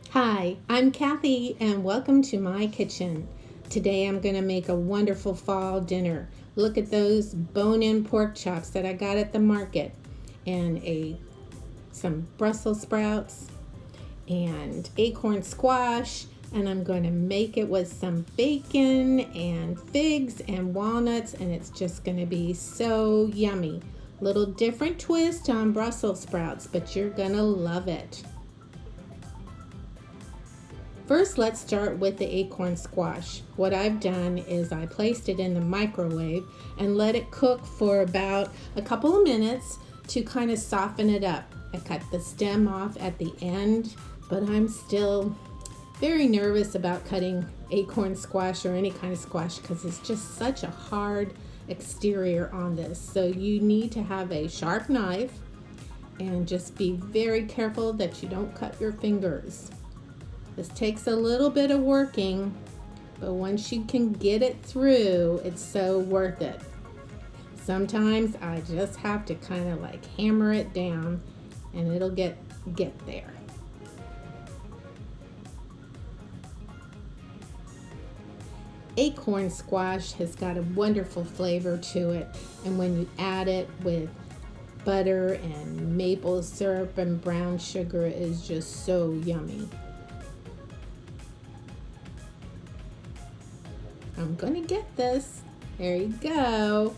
Hi, I'm Kathy and welcome to my kitchen. Today I'm going to make a wonderful fall dinner. Look at those bone-in pork chops that I got at the market and some Brussel sprouts and acorn squash, and I'm going to make it with some bacon and figs and walnuts, and it's just going to be so yummy. Little different twist on Brussels sprouts, but you're going to love it. First, let's start with the acorn squash. What I've done is I placed it in the microwave and let it cook for about a couple of minutes to kind of soften it up. I cut the stem off at the end, but I'm still very nervous about cutting acorn squash or any kind of squash because it's just such a hard exterior on this. So you need to have a sharp knife and just be very careful that you don't cut your fingers. This takes a little bit of working, but once you can get it through, it's so worth it. Sometimes I just have to kind of like hammer it down and it'll get there. Acorn squash has got a wonderful flavor to it, and when you add it with butter and maple syrup and brown sugar, it is just so yummy. I'm going to get this. There you go.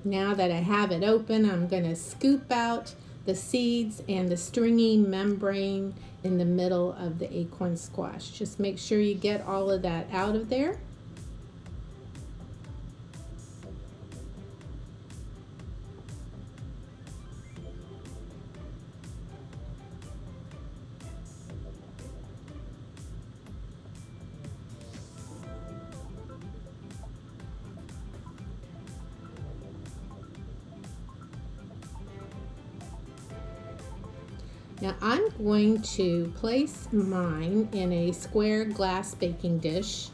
Now that I have it open, I'm going to scoop out the seeds and the stringy membrane in the middle of the acorn squash. Just make sure you get all of that out of there. Now I'm going to place mine in a square glass baking dish,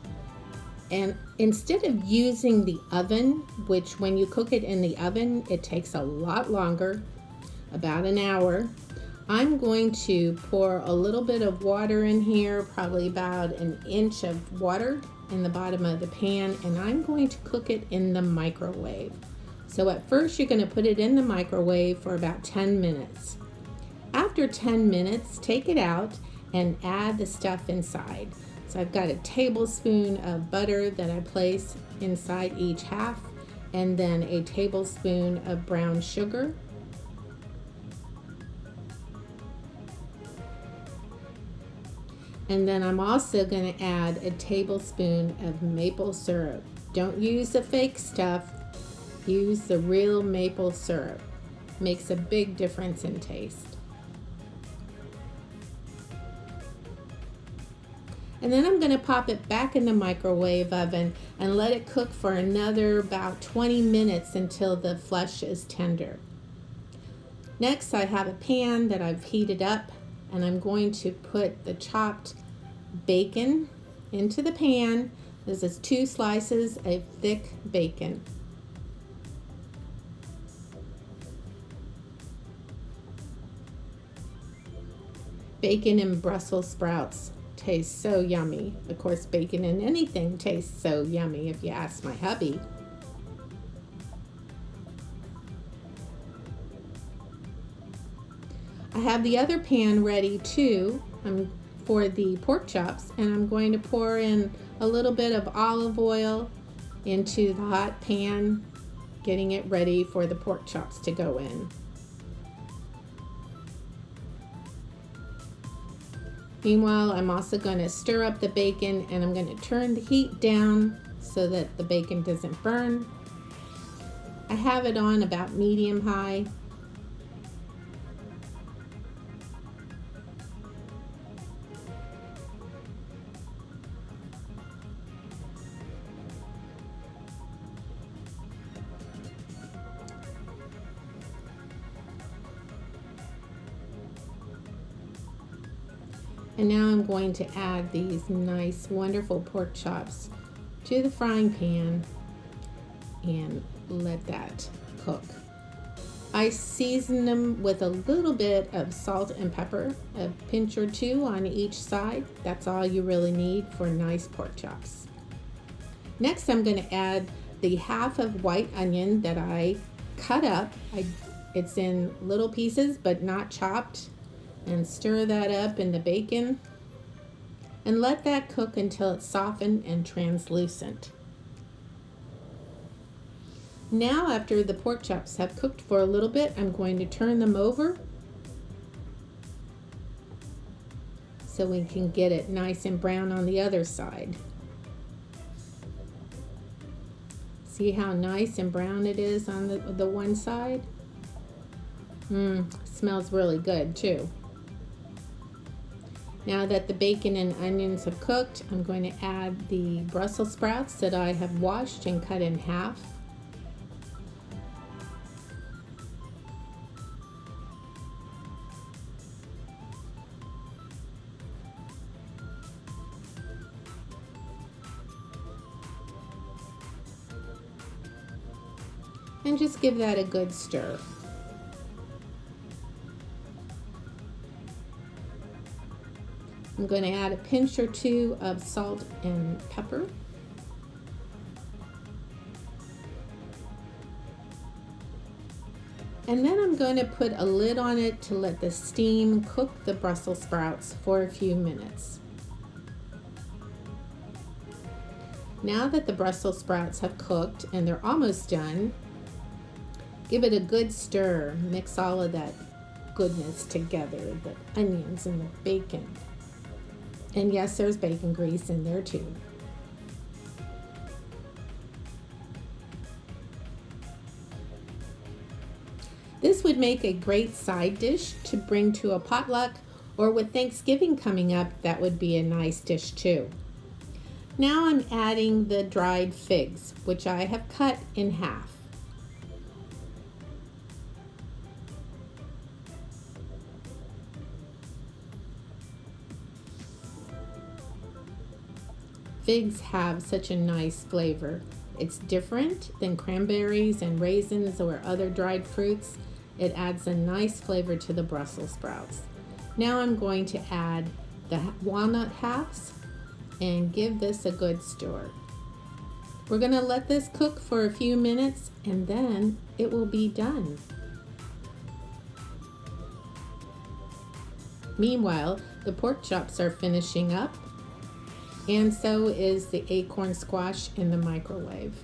and instead of using the oven, which when you cook it in the oven it takes a lot longer, about an hour, I'm going to pour a little bit of water in here, probably about an inch of water in the bottom of the pan, and I'm going to cook it in the microwave. So at first you're going to put it in the microwave for about 10 minutes. After 10 minutes, take it out and add the stuff inside. So I've got a tablespoon of butter that I place inside each half, and then a tablespoon of brown sugar. And then I'm also going to add a tablespoon of maple syrup. Don't use the fake stuff, use the real maple syrup. Makes a big difference in taste. And then I'm going to pop it back in the microwave oven and let it cook for another about 20 minutes until the flesh is tender. Next, I have a pan that I've heated up, and I'm going to put the chopped bacon into the pan. This is 2 slices of thick bacon. Bacon and Brussels sprouts tastes so yummy. Of course, bacon in anything tastes so yummy if you ask my hubby. I have the other pan ready too for the pork chops, and I'm going to pour in a little bit of olive oil into the hot pan, getting it ready for the pork chops to go in. Meanwhile, I'm also going to stir up the bacon, and I'm going to turn the heat down so that the bacon doesn't burn. I have it on about medium high. And now I'm going to add these nice, wonderful pork chops to the frying pan. and let that cook. I season them with a little bit of salt and pepper, a pinch or two on each side. That's all you really need for nice pork chops. Next, I'm going to add the half of white onion that I cut up. It's in little pieces but not chopped, and stir that up in the bacon and let that cook until it's softened and translucent. Now, after the pork chops have cooked for a little bit, I'm going to turn them over so we can get it nice and brown on the other side. See how nice and brown it is on the one side? Smells really good too. Now that the bacon and onions have cooked, I'm going to add the Brussels sprouts that I have washed and cut in half. And just give that a good stir. I'm going to add a pinch or two of salt and pepper. And then I'm going to put a lid on it to let the steam cook the Brussels sprouts for a few minutes. Now that the Brussels sprouts have cooked and they're almost done, give it a good stir. Mix all of that goodness together, the onions and the bacon. And yes, there's bacon grease in there too. This would make a great side dish to bring to a potluck, or with Thanksgiving coming up, that would be a nice dish too. Now I'm adding the dried figs, which I have cut in half. Figs have such a nice flavor. It's different than cranberries and raisins or other dried fruits. It adds a nice flavor to the Brussels sprouts. Now I'm going to add the walnut halves and give this a good stir. We're going to let this cook for a few minutes and then it will be done. Meanwhile, the pork chops are finishing up, and so is the acorn squash in the microwave.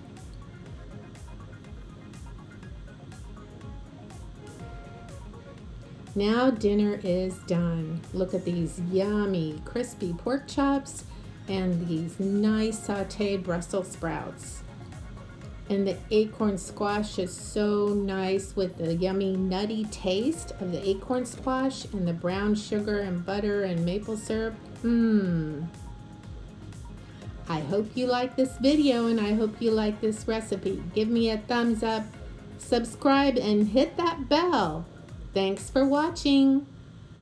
Now dinner is done. Look at these yummy, crispy pork chops and these nice sauteed Brussels sprouts. And the acorn squash is so nice with the yummy nutty taste of the acorn squash and the brown sugar and butter and maple syrup. I hope you like this video and I hope you like this recipe. Give me a thumbs up, subscribe, and hit that bell. Thanks for watching.